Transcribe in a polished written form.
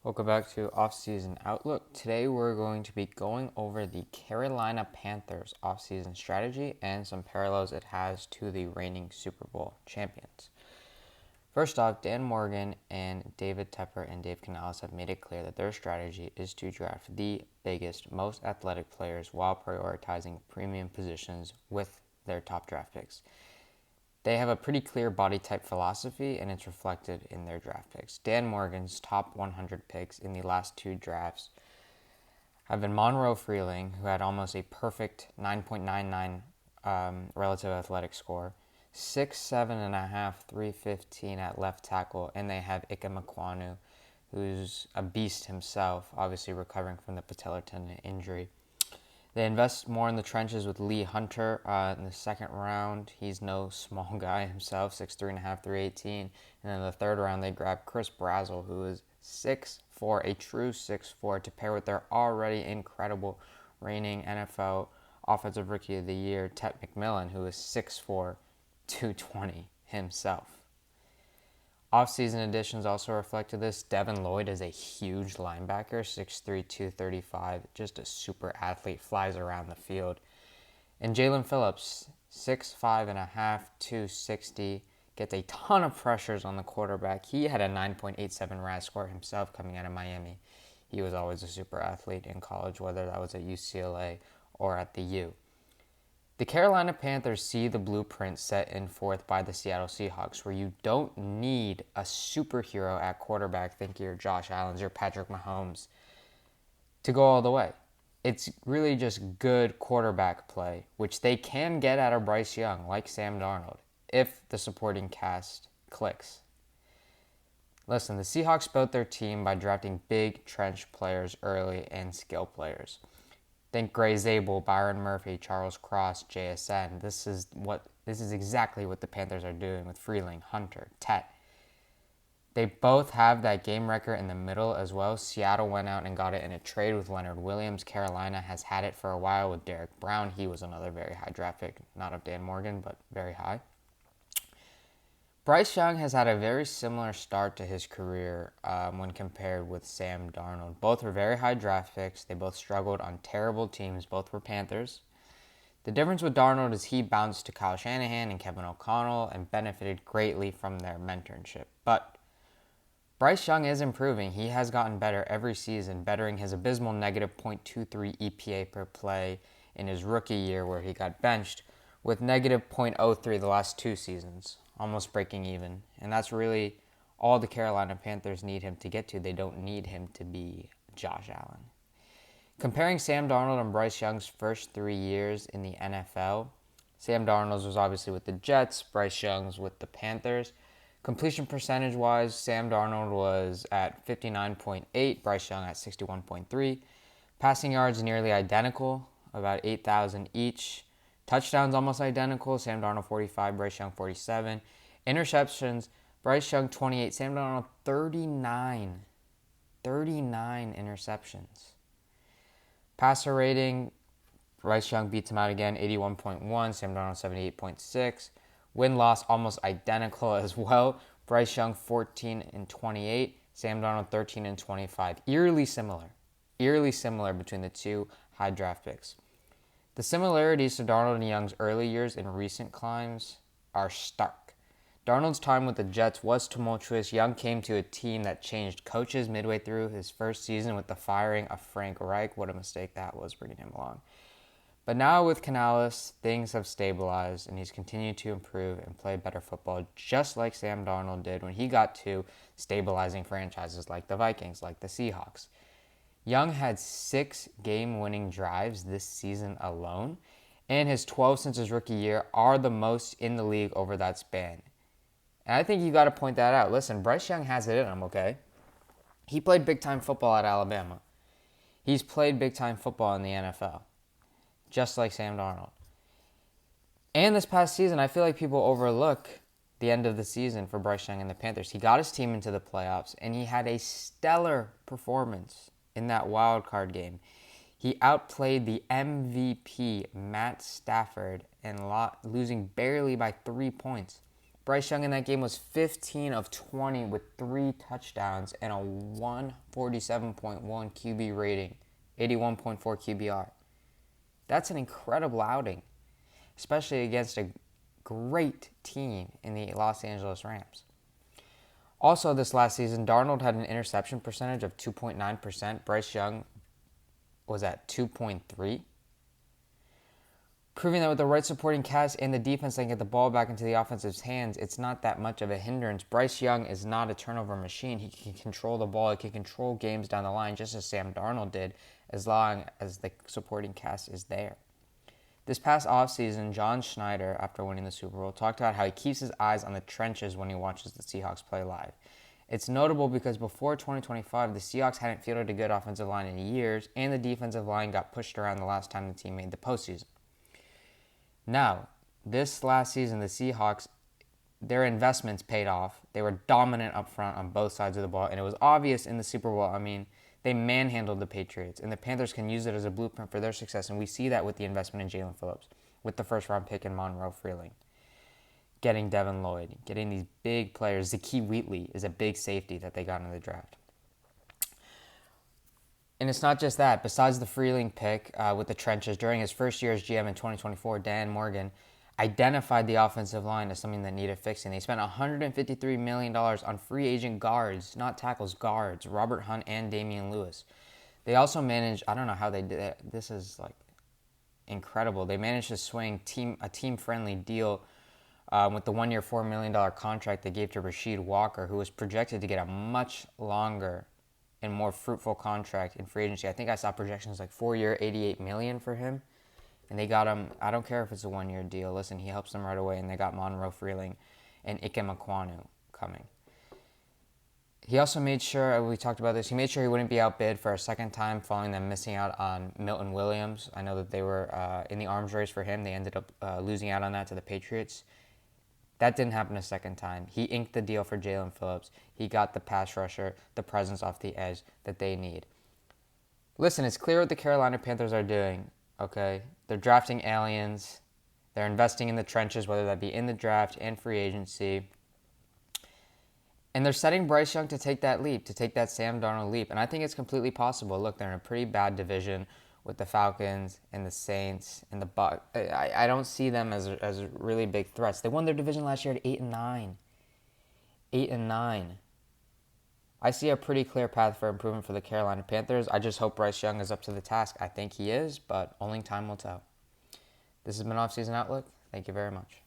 Welcome back to Offseason Outlook. Today we're going to be going over the Carolina Panthers offseason strategy and some parallels it has to the reigning Super Bowl champions. First off, Dan Morgan and David Tepper and Dave Canales have made it clear that their strategy is to draft the biggest, most athletic players while prioritizing premium positions with their top draft picks. They have a pretty clear body type philosophy, and it's reflected in their draft picks. Dan Morgan's top 100 picks in the last two drafts have been Monroe Freeling, who had almost a perfect 9.99 relative athletic score, 6'7.5", 315 at left tackle, and they have Ike Mekwonu, who's a beast himself, obviously recovering from the patellar tendon injury. They invest more in the trenches with Lee Hunter in the second round. He's no small guy himself, 6'3.5", 318. And in the third round, they grab Chris Brazzell, who is 6'4", a true 6'4", to pair with their already incredible reigning NFL Offensive Rookie of the Year, Ted McMillan, who is 6'4", 220 himself. Off-season additions also reflected this. Devin Lloyd is a huge linebacker, 6'3", 235, just a super athlete, flies around the field. And Jalen Phillips, 6'5.5", 260, gets a ton of pressures on the quarterback. He had a 9.87 RAS score himself coming out of Miami. He was always a super athlete in college, whether that was at UCLA or at the U. The Carolina Panthers see the blueprint set in forth by the Seattle Seahawks, where you don't need a superhero at quarterback, think your Josh Allen's, your Patrick Mahomes, to go all the way. It's really just good quarterback play, which they can get out of Bryce Young, like Sam Darnold, if the supporting cast clicks. Listen, the Seahawks built their team by drafting big trench players early and skill players. Think Gray Zabel, Byron Murphy, Charles Cross, JSN. This is exactly what the Panthers are doing with Freeling, Hunter, Tet. They both have that game record in the middle as well. Seattle went out and got it in a trade with Leonard Williams. Carolina has had it for a while with Derek Brown. He was another very high draft pick, not of Dan Morgan, but very high. Bryce Young has had a very similar start to his career when compared with Sam Darnold. Both were very high draft picks. They both struggled on terrible teams. Both were Panthers. The difference with Darnold is he bounced to Kyle Shanahan and Kevin O'Connell and benefited greatly from their mentorship. But Bryce Young is improving. He has gotten better every season, bettering his abysmal negative .23 EPA per play in his rookie year where he got benched, with negative .03 the last two seasons, almost breaking even. And that's really all the Carolina Panthers need him to get to. They don't need him to be Josh Allen. Comparing Sam Darnold and Bryce Young's first 3 years in the NFL, Sam Darnold's was obviously with the Jets, Bryce Young's with the Panthers. Completion percentage-wise, Sam Darnold was at 59.8, Bryce Young at 61.3. Passing yards nearly identical, about 8,000 each. Touchdowns almost identical, Sam Darnold 45, Bryce Young 47. Interceptions, Bryce Young 28, Sam Darnold 39. 39 interceptions. Passer rating, Bryce Young beats him out again, 81.1, Sam Darnold 78.6. Win-loss almost identical as well. Bryce Young 14 and 28, Sam Darnold 13 and 25. Eerily similar between the two high draft picks. The similarities to Darnold and Young's early years and recent climbs are stark. Darnold's time with the Jets was tumultuous. Young came to a team that changed coaches midway through his first season with the firing of Frank Reich. What a mistake that was, bringing him along. But now with Canales, things have stabilized, and he's continued to improve and play better football, just like Sam Darnold did when he got to stabilizing franchises like the Vikings, like the Seahawks. Young had 6 game-winning drives this season alone, and his 12 since his rookie year are the most in the league over that span. And I think you got to point that out. Listen, Bryce Young has it in him, okay? He played big-time football at Alabama. He's played big-time football in the NFL, just like Sam Darnold. And this past season, I feel like people overlook the end of the season for Bryce Young and the Panthers. He got his team into the playoffs, and he had a stellar performance in that wild card game. He outplayed the MVP, Matt Stafford, and losing barely by 3 points. Bryce Young in that game was 15 of 20 with 3 touchdowns and a 147.1 QB rating, 81.4 QBR. That's an incredible outing, especially against a great team in the Los Angeles Rams. Also this last season, Darnold had an interception percentage of 2.9%. Bryce Young was at 2.3%. Proving that with the right supporting cast and the defense that can get the ball back into the offensive's hands, it's not that much of a hindrance. Bryce Young is not a turnover machine. He can control the ball. He can control games down the line just as Sam Darnold did, as long as the supporting cast is there. This past offseason, John Schneider, after winning the Super Bowl, talked about how he keeps his eyes on the trenches when he watches the Seahawks play live. It's notable because before 2025, the Seahawks hadn't fielded a good offensive line in years, and the defensive line got pushed around the last time the team made the postseason. Now, this last season, the Seahawks, their investments paid off. They were dominant up front on both sides of the ball, and it was obvious in the Super Bowl. I mean, they manhandled the Patriots, and the Panthers can use it as a blueprint for their success, and we see that with the investment in Jalen Phillips, with the first-round pick in Monroe Freeling, getting Devin Lloyd, getting these big players. Zakee Wheatley is a big safety that they got in the draft. And it's not just that. Besides the Freeling pick with the trenches, during his first year as GM in 2024, Dan Morgan identified the offensive line as something that needed fixing. They spent $153 million on free agent guards, not tackles, guards, Robert Hunt and Damian Lewis. They also managed, I don't know how they did it. This is like incredible. They managed to swing a team-friendly deal with the 1-year, $4 million contract they gave to Rasheed Walker, who was projected to get a much longer and more fruitful contract in free agency. I think I saw projections like 4-year, $88 million for him. And they got him, I don't care if it's a 1-year deal. Listen, he helps them right away, and they got Monroe Freeling and Ike Mekwonu coming. He also made sure, we talked about this, he made sure he wouldn't be outbid for a second time following them missing out on Milton Williams. I know that they were in the arms race for him. They ended up losing out on that to the Patriots. That didn't happen a second time. He inked the deal for Jalen Phillips. He got the pass rusher, the presence off the edge that they need. Listen, it's clear what the Carolina Panthers are doing, okay? They're drafting aliens. They're investing in the trenches, whether that be in the draft and free agency. And they're setting Bryce Young to take that leap, to take that Sam Darnold leap. And I think it's completely possible. Look, they're in a pretty bad division with the Falcons and the Saints and the Bucs. I don't see them as really big threats. They won their division last year at 8-9. 8-9. I see a pretty clear path for improvement for the Carolina Panthers. I just hope Bryce Young is up to the task. I think he is, but only time will tell. This has been Offseason Outlook. Thank you very much.